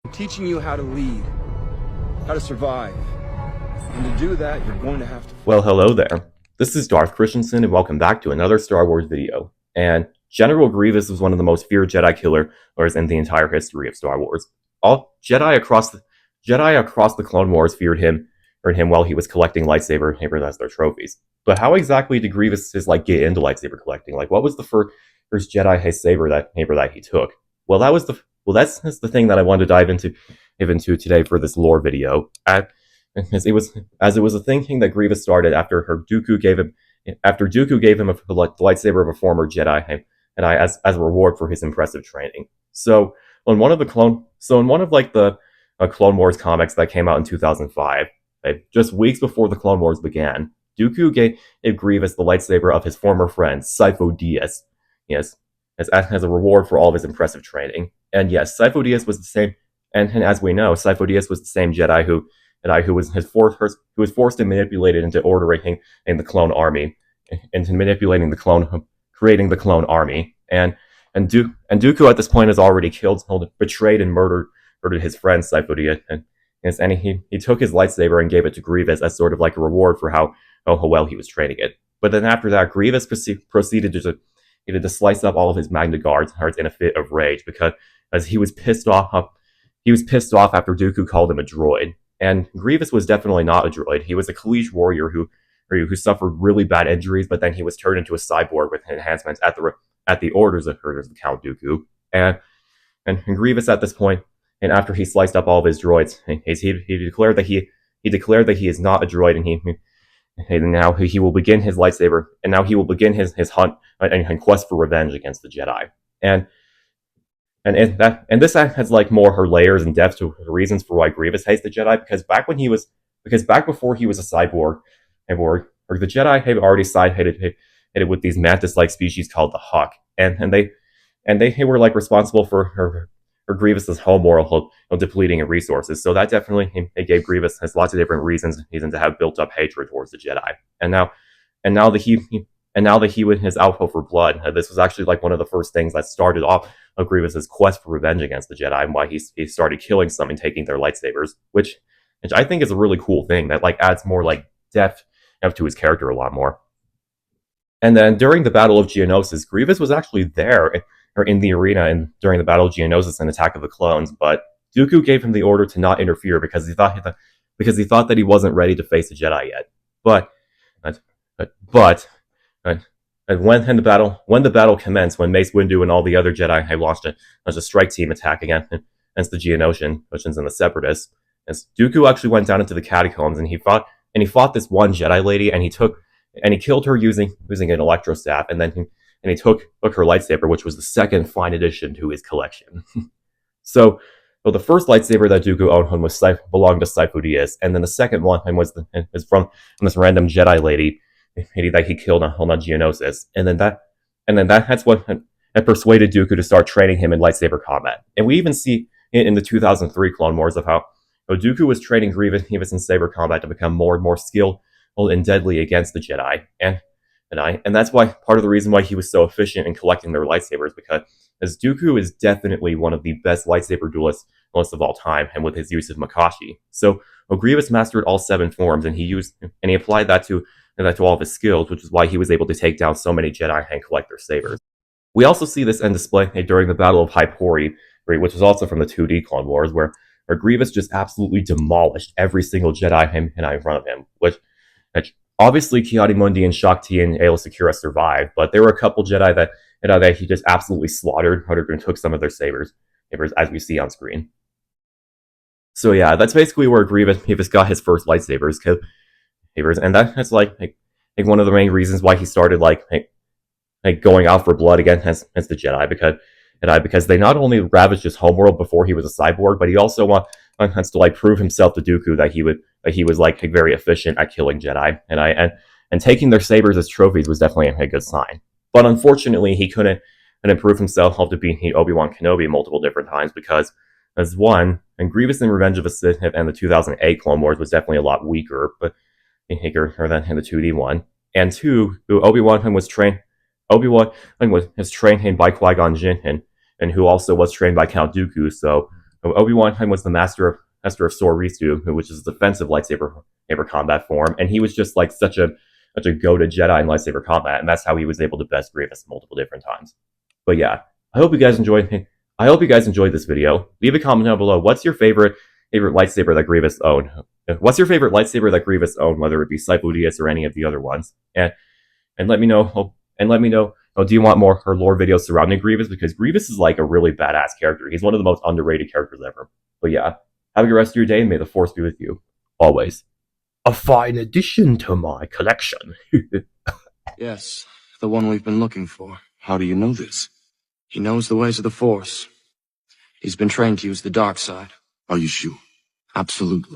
I'm teaching you how to lead, how to survive. And to do that, you're going to have to... Well, hello there. This is Darth Christensen, and welcome back to another Star Wars video. And General Grievous was one of the most feared Jedi killers in the entire history of Star Wars. All Jedi across the Clone Wars feared him while he was collecting lightsaber as their trophies. But how exactly did Grievous get into lightsaber collecting? What was the first Jedi saber that he took? Well, that's the thing that I wanted to dive into today for this lore video. As it was a thing that Grievous started after Dooku gave him the lightsaber of a former Jedi, and as a reward for his impressive training. So in one of the Clone Wars comics that came out in 2005, just weeks before the Clone Wars began, Dooku gave Grievous the lightsaber of his former friend Sifo Dyas, yes, as a reward for all of his impressive training. And yes, Sifo Dyas was the same, and as we know, Sifo Dyas was the same Jedi who was forced and manipulated into ordering in the clone army, into creating the clone army. And Dooku at this point has already betrayed and murdered his friend Sifo Dyas, and he took his lightsaber and gave it to Grievous as sort of like a reward for how well he was training it. But then after that, Grievous proceeded to slice up all of his Magna Guards in a fit of rage because as he was pissed off after Dooku called him a droid. And Grievous was definitely not a droid. He was a Kaleesh warrior who suffered really bad injuries, but then he was turned into a cyborg with enhancements at the orders of Count Dooku. And Grievous at this point, and after he sliced up all of his droids, he declared that he is not a droid, and now he will begin his lightsaber, and now he will begin his hunt and quest for revenge against the Jedi. And this has more her layers and depth to reasons for why Grievous hates the Jedi, because back before he was a cyborg, the Jedi had already side-hated with these mantis-like species called the Hawk, and they were responsible for her Grievous's home world depleting in resources. So that definitely gave Grievous has lots of different reasons to have built up hatred towards the Jedi. And now that he was his outflow for blood, this was actually one of the first things that started off of Grievous's quest for revenge against the Jedi, and why he started killing some and taking their lightsabers, which I think is a really cool thing that adds more depth to his character a lot more. And then during the Battle of Geonosis, Grievous was actually there in the arena and during the Battle of Geonosis and Attack of the Clones, but Dooku gave him the order to not interfere because he thought that he wasn't ready to face the Jedi yet. But when the battle commenced, when Mace Windu and all the other Jedi had launched a strike team attack against the Geonosians and the Separatists, as Dooku actually went down into the catacombs and he fought this one Jedi lady, and he killed her using an electro staff, and he took her lightsaber, which was the second fine addition to his collection. So the first lightsaber that Dooku owned belonged to Sifo Dyas, and then the second one was from this random Jedi lady that he killed on Geonosis, and that's what had persuaded Dooku to start training him in lightsaber combat. And we even see in the 2003 Clone Wars of how Dooku was training Grievous in saber combat to become more and more skilled and deadly against the Jedi, and that's why part of the reason why he was so efficient in collecting their lightsabers, because as Dooku is definitely one of the best lightsaber duelists of all time, and with his use of Makashi. So Grievous mastered all 7 forms, and he applied that to all of his skills, which is why he was able to take down so many Jedi and collect their sabers. We also see this in display during the Battle of Hypori, which is also from the 2D Clone Wars, where Grievous just absolutely demolished every single Jedi in front of him, which obviously Ki-Adi-Mundi and Shakti and Aayla Secura survived, but there were a couple Jedi that he just absolutely slaughtered and took some of their sabers, as we see on screen. So yeah, that's basically where Grievous got his first lightsabers, and that's one of the main reasons why he started going out for blood against the Jedi, because they not only ravaged his homeworld before he was a cyborg, but he also wants to prove himself to Dooku that he was very efficient at killing Jedi, and taking their sabers as trophies was definitely a good sign. But unfortunately, he couldn't prove himself to beat Obi-Wan Kenobi multiple different times, because as one, and Grievous in Revenge of the Sith and the 2008 Clone Wars was definitely a lot weaker, than in the 2D one, and two, Obi-Wan was trained by Qui-Gon Jinn, and who also was trained by Count Dooku, so Obi-Wan was the master of Sorisu, which is a defensive lightsaber combat form, and he was just like such a go-to Jedi in lightsaber combat, and that's how he was able to best Grievous multiple different times. But yeah, I hope you guys enjoyed this video. Leave a comment down below. What's your favorite lightsaber that Grievous owned? What's your favorite lightsaber that Grievous owned, whether it be Sifo Dyas or any of the other ones? And let me know. Do you want more lore videos surrounding Grievous? Because Grievous is like a really badass character. He's one of the most underrated characters ever. But yeah, have a good rest of your day, and may the Force be with you always. A fine addition to my collection. Yes, the one we've been looking for. How do you know this? He knows the ways of the Force. He's been trained to use the dark side. Are you sure? Absolutely.